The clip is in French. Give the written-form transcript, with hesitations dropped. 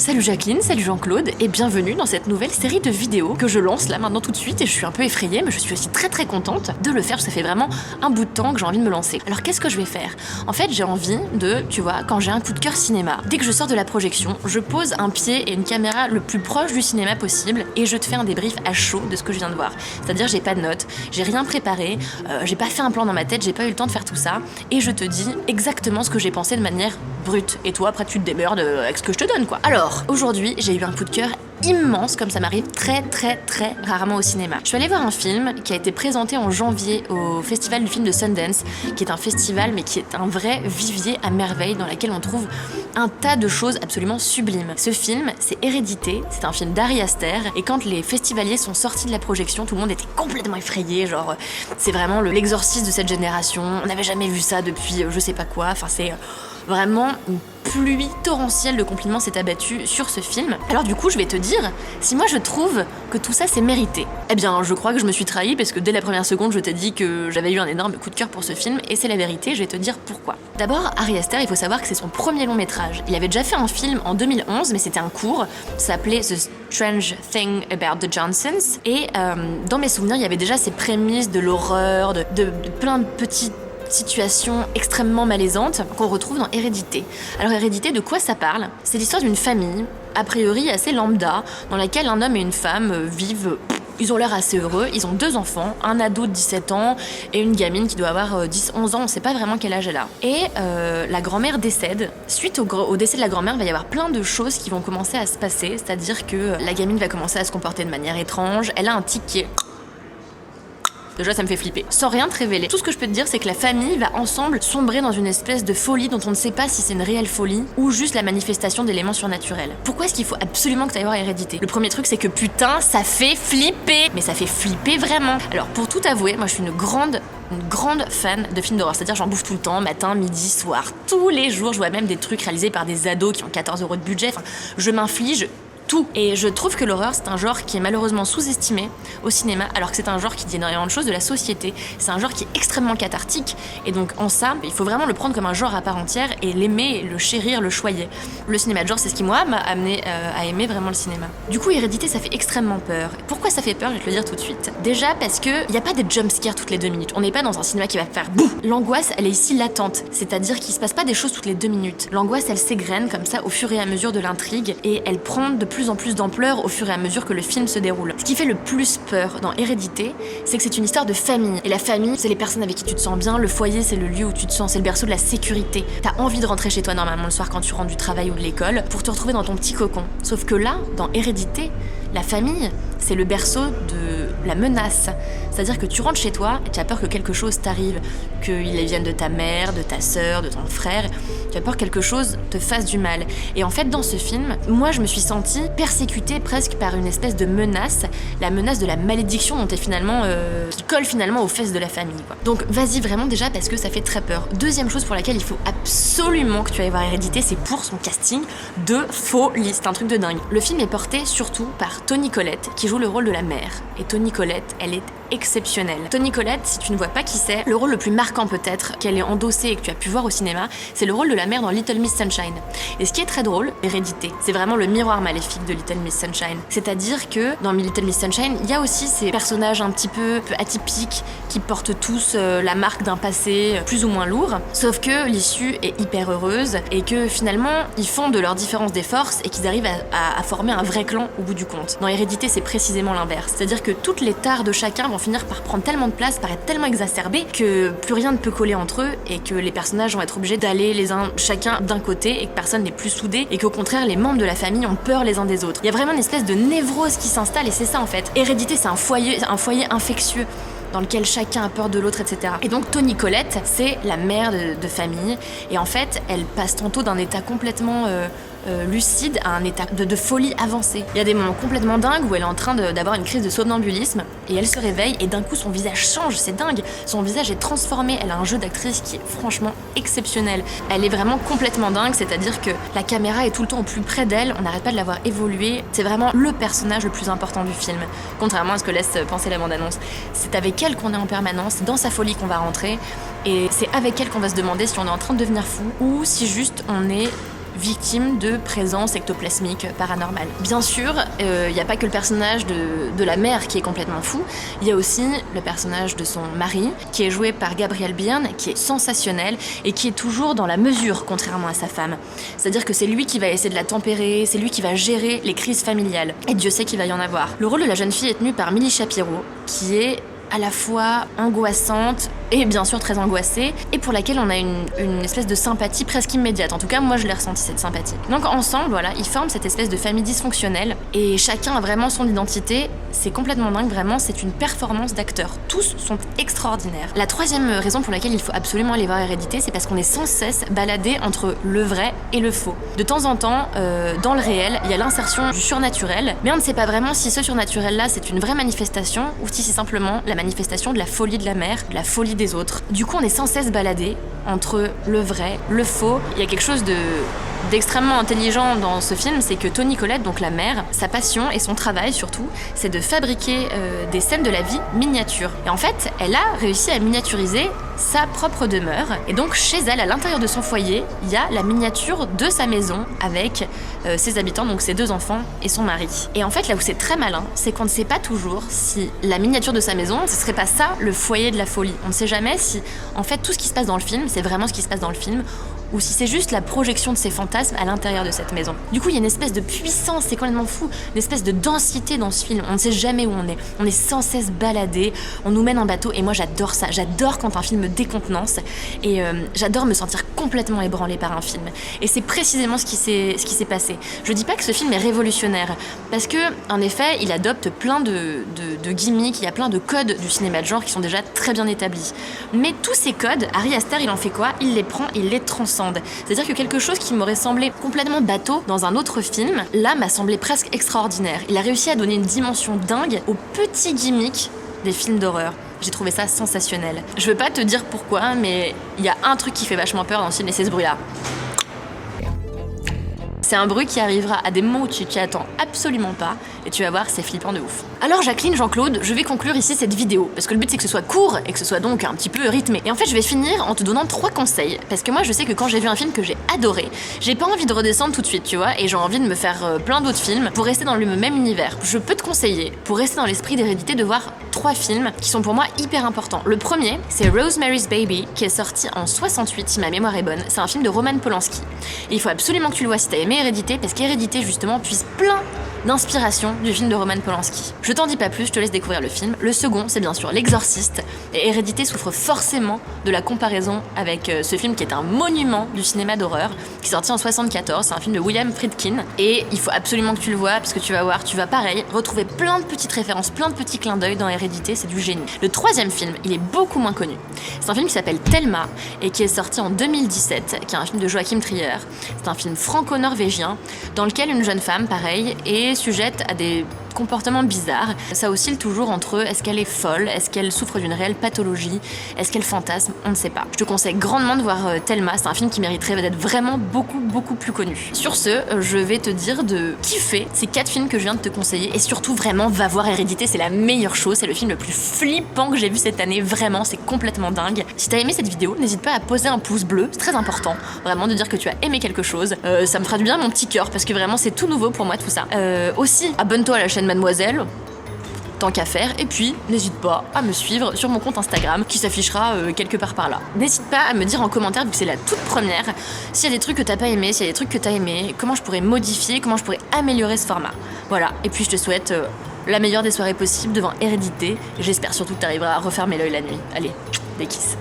Salut Jacqueline, salut Jean-Claude et bienvenue dans cette nouvelle série de vidéos que je lance là maintenant tout de suite et je suis un peu effrayée mais je suis aussi très contente de le faire, ça fait vraiment un bout de temps que j'ai envie de me lancer. Alors qu'est-ce que je vais faire? En fait j'ai envie de, tu vois, quand j'ai un coup de cœur cinéma, dès que je sors de la projection, je pose un pied et une caméra le plus proche du cinéma possible et je te fais un débrief à chaud de ce que je viens de voir. C'est-à-dire j'ai pas de notes, j'ai rien préparé, j'ai pas fait un plan dans ma tête, j'ai pas eu le temps de faire tout ça et je te dis exactement ce que j'ai pensé de manière brute. Et toi après tu te démerdes avec ce que je te donne quoi. Alors aujourd'hui j'ai eu un coup de cœur immense comme ça m'arrive très rarement au cinéma. Je suis allée voir un film qui a été présenté en janvier au festival du film de Sundance, qui est un festival mais qui est un vrai vivier à merveille dans lequel on trouve un tas de choses absolument sublimes. Ce film, c'est Hérédité, c'est un film d'Ari Aster et quand les festivaliers sont sortis de la projection, tout le monde était complètement effrayé, genre c'est vraiment l'exorcisme de cette génération, on n'avait jamais vu ça depuis je sais pas quoi, enfin c'est vraiment une pluie torrentielle de compliments s'est abattue sur ce film. Alors du coup, je vais te dire, si moi je trouve que tout ça c'est mérité, eh bien je crois que je me suis trahie parce que dès la première seconde, je t'ai dit que j'avais eu un énorme coup de cœur pour ce film et c'est la vérité, je vais te dire pourquoi. D'abord, Ari Aster, il faut savoir que c'est son premier long métrage. Il avait déjà fait un film en 2011, mais c'était un court, ça s'appelait The Strange Thing About the Johnsons et dans mes souvenirs, il y avait déjà ces prémices de l'horreur, de plein de petites situation extrêmement malaisante qu'on retrouve dans Hérédité. Alors Hérédité, de quoi ça parle? C'est l'histoire d'une famille, a priori assez lambda, dans laquelle un homme et une femme vivent. Ils ont l'air assez heureux, ils ont 2 enfants, un ado de 17 ans et une gamine qui doit avoir 10-11 ans, on sait pas vraiment quel âge elle a. Et la grand-mère décède. Suite au décès de la grand-mère, il va y avoir plein de choses qui vont commencer à se passer, c'est-à-dire que la gamine va commencer à se comporter de manière étrange, elle a un tic qui est... Déjà, ça me fait flipper. Sans rien te révéler. Tout ce que je peux te dire, c'est que la famille va ensemble sombrer dans une espèce de folie dont on ne sait pas si c'est une réelle folie ou juste la manifestation d'éléments surnaturels. Pourquoi est-ce qu'il faut absolument que tu ailles voir Hérédité? Le premier truc, c'est que putain, ça fait flipper. Mais ça fait flipper vraiment. Alors, pour tout avouer, moi, je suis une grande fan de films d'horreur. C'est-à-dire, j'en bouffe tout le temps, matin, midi, soir. Tous les jours, je vois même des trucs réalisés par des ados qui ont 14 € de budget. Enfin, je m'inflige tout. Et je trouve que l'horreur, c'est un genre qui est malheureusement sous-estimé au cinéma, alors que c'est un genre qui dit énormément de choses de la société. C'est un genre qui est extrêmement cathartique, et donc en ça, il faut vraiment le prendre comme un genre à part entière et l'aimer, le chérir, le choyer. Le cinéma de genre, c'est ce qui, moi, m'a amené à aimer vraiment le cinéma. Du coup, Hérédité, ça fait extrêmement peur. Pourquoi ça fait peur? Je vais te le dire tout de suite. Déjà parce que il n'y a pas des jumpscares toutes les 2 minutes. On n'est pas dans un cinéma qui va faire bouh. L'angoisse, elle est ici latente, c'est-à-dire qu'il se passe pas des choses toutes les 2 minutes. L'angoisse, elle s'égrène comme ça au fur et à mesure de l'intrigue, et elle prend de plus en plus d'ampleur au fur et à mesure que le film se déroule. Ce qui fait le plus peur dans Hérédité, c'est que c'est une histoire de famille. Et la famille, c'est les personnes avec qui tu te sens bien, le foyer, c'est le lieu où tu te sens, c'est le berceau de la sécurité. T'as envie de rentrer chez toi normalement le soir quand tu rentres du travail ou de l'école pour te retrouver dans ton petit cocon. Sauf que là, dans Hérédité, la famille, c'est le berceau de la menace. C'est-à-dire que tu rentres chez toi et tu as peur que quelque chose t'arrive, qu'il vienne de ta mère, de ta sœur, de ton frère. Tu as peur que quelque chose te fasse du mal. Et en fait, dans ce film, moi, je me suis sentie persécutée presque par une espèce de menace, la menace de la malédiction dont est finalement, qui colle finalement aux fesses de la famille, quoi. Donc, vas-y vraiment déjà parce que ça fait très peur. Deuxième chose pour laquelle il faut absolument que tu ailles voir Hérédité, c'est pour son casting de folie. C'est un truc de dingue. Le film est porté surtout par Toni Collette, qui joue le rôle de la mère. Et Toni Collette, elle est exceptionnelle. Toni Collette, si tu ne vois pas qui c'est, le rôle le plus marquant peut-être qu'elle ait endossé et que tu as pu voir au cinéma, c'est le rôle de la mère dans Little Miss Sunshine. Et ce qui est très drôle, Hérédité, c'est vraiment le miroir maléfique de Little Miss Sunshine. C'est-à-dire que dans Little Miss Sunshine, il y a aussi ces personnages un petit peu atypiques qui portent tous la marque d'un passé plus ou moins lourd, sauf que l'issue est hyper heureuse et que finalement, ils font de leur différence des forces et qu'ils arrivent à former un vrai clan au bout du compte. Dans Hérédité, c'est précisément l'inverse. C'est-à-dire que toutes les tares de chacun vont finir par prendre tellement de place, par être tellement exacerbées que plus rien ne peut coller entre eux et que les personnages vont être obligés d'aller les uns chacun d'un côté et que personne n'est plus soudé et qu'au contraire les membres de la famille ont peur les uns des autres. Il y a vraiment une espèce de névrose qui s'installe et c'est ça en fait. Hérédité, c'est un foyer infectieux dans lequel chacun a peur de l'autre, etc. Et donc Toni Collette, c'est la mère de famille et en fait elle passe tantôt d'un état complètement lucide à un état de folie avancée. Il y a des moments complètement dingues où elle est en train d'avoir une crise de somnambulisme et elle se réveille et d'un coup son visage change, c'est dingue. Son visage est transformé, elle a un jeu d'actrice qui est franchement exceptionnel. Elle est vraiment complètement dingue, c'est-à-dire que la caméra est tout le temps au plus près d'elle, on n'arrête pas de la voir évoluer. C'est vraiment le personnage le plus important du film, contrairement à ce que laisse penser la bande-annonce. C'est avec elle qu'on est en permanence, c'est dans sa folie qu'on va rentrer et c'est avec elle qu'on va se demander si on est en train de devenir fou ou si juste on est victime de présence ectoplasmique paranormale. Bien sûr, il n'y a pas que le personnage de la mère qui est complètement fou, il y a aussi le personnage de son mari, qui est joué par Gabriel Byrne, qui est sensationnel et qui est toujours dans la mesure, contrairement à sa femme. C'est-à-dire que c'est lui qui va essayer de la tempérer, c'est lui qui va gérer les crises familiales. Et Dieu sait qu'il va y en avoir. Le rôle de la jeune fille est tenu par Milly Shapiro, qui est à la fois angoissante et bien sûr très angoissée, et pour laquelle on a une espèce de sympathie presque immédiate. En tout cas, moi je l'ai ressenti, cette sympathie. Donc ensemble, voilà, ils forment cette espèce de famille dysfonctionnelle, et chacun a vraiment son identité. C'est complètement dingue, vraiment, c'est une performance d'acteurs. Tous sont extraordinaires. La troisième raison pour laquelle il faut absolument aller voir Hérédité, c'est parce qu'on est sans cesse baladé entre le vrai et le faux. De temps en temps, dans le réel, il y a l'insertion du surnaturel, mais on ne sait pas vraiment si ce surnaturel-là, c'est une vraie manifestation, ou si c'est simplement la manifestation de la folie de la mère, de la folie des autres. Du coup, on est sans cesse baladé entre le vrai, le faux. Il y a quelque chose d'extrêmement intelligent dans ce film, c'est que Toni Collette, donc la mère, sa passion et son travail surtout, c'est de fabriquer des scènes de la vie miniatures. Et en fait, elle a réussi à miniaturiser sa propre demeure. Et donc chez elle, à l'intérieur de son foyer, il y a la miniature de sa maison avec ses habitants, donc ses 2 enfants et son mari. Et en fait, là où c'est très malin, c'est qu'on ne sait pas toujours si la miniature de sa maison, ce serait pas ça le foyer de la folie. On ne sait jamais si, en fait, tout ce qui se passe dans le film, c'est vraiment ce qui se passe dans le film, ou si c'est juste la projection de ses fantasmes à l'intérieur de cette maison. Du coup, il y a une espèce de puissance, c'est complètement fou, une espèce de densité dans ce film. On ne sait jamais où on est. On est sans cesse baladé, on nous mène en bateau, et moi j'adore ça. J'adore quand un film me décontenance, et j'adore me sentir complètement ébranlée par un film. Et c'est précisément ce qui s'est passé. Je dis pas que ce film est révolutionnaire, parce que, en effet, il adopte plein de gimmicks, il y a plein de codes du cinéma de genre qui sont déjà très bien établis. Mais tous ces codes, Ari Aster, il en fait quoi? Il les prend, il les transcende. C'est-à-dire que quelque chose qui m'aurait semblé complètement bateau dans un autre film, là m'a semblé presque extraordinaire. Il a réussi à donner une dimension dingue aux petits gimmicks des films d'horreur. J'ai trouvé ça sensationnel. Je veux pas te dire pourquoi, mais il y a un truc qui fait vachement peur dans le film, et c'est ce bruit-là. C'est un bruit qui arrivera à des moments où tu t'y attends absolument pas, et tu vas voir, c'est flippant de ouf. Alors Jacqueline, Jean-Claude, je vais conclure ici cette vidéo, parce que le but c'est que ce soit court et que ce soit donc un petit peu rythmé. Et en fait, je vais finir en te donnant 3 conseils, parce que moi je sais que quand j'ai vu un film que j'ai adoré, j'ai pas envie de redescendre tout de suite, tu vois, et j'ai envie de me faire plein d'autres films pour rester dans le même univers. Je peux te conseiller, pour rester dans l'esprit d'Hérédité, de voir 3 films qui sont pour moi hyper importants. Le premier, c'est Rosemary's Baby, qui est sorti en 68, si ma mémoire est bonne. C'est un film de Roman Polanski. Et il faut absolument que tu le vois si t'as aimé Hérédité, parce qu'Hérédité justement puise plein d'inspiration du film de Roman Polanski. Je t'en dis pas plus, je te laisse découvrir le film. Le second, c'est bien sûr L'Exorciste, et Hérédité souffre forcément de la comparaison avec ce film qui est un monument du cinéma d'horreur, qui est sorti en 74, c'est un film de William Friedkin, et il faut absolument que tu le vois, parce que tu vas voir, tu vas pareil, retrouver plein de petites références, plein de petits clins d'œil dans Hérédité, c'est du génie. Le troisième film, il est beaucoup moins connu. C'est un film qui s'appelle Thelma, et qui est sorti en 2017, qui est un film de Joachim Trier. C'est un film franco-norvégien, dans lequel une jeune femme, pareil, est sujette à des comportements bizarres. Ça oscille toujours entre est-ce qu'elle est folle, est-ce qu'elle souffre d'une réelle pathologie, est-ce qu'elle fantasme, on ne sait pas. Je te conseille grandement de voir Thelma, c'est un film qui mériterait d'être vraiment beaucoup plus connu. Sur ce, je vais te dire de kiffer ces 4 films que je viens de te conseiller, et surtout vraiment va voir Hérédité, c'est la meilleure chose, c'est le film le plus flippant que j'ai vu cette année, vraiment, c'est complètement dingue. Si t'as aimé cette vidéo, n'hésite pas à poser un pouce bleu, c'est très important, vraiment de dire que tu as aimé quelque chose, ça me fera du bien à mon petit cœur, parce que vraiment c'est tout nouveau pour moi tout ça. Aussi, abonne-toi à la chaîne Mademoiselle, tant qu'à faire, et puis n'hésite pas à me suivre sur mon compte Instagram qui s'affichera quelque part par là. N'hésite pas à me dire en commentaire, vu que c'est la toute première, s'il y a des trucs que t'as pas aimé, s'il y a des trucs que t'as aimé, comment je pourrais modifier, comment je pourrais améliorer ce format. Voilà, et puis je te souhaite la meilleure des soirées possibles devant Hérédité, et j'espère surtout que t'arriveras à refermer l'œil la nuit. Allez, des kisses.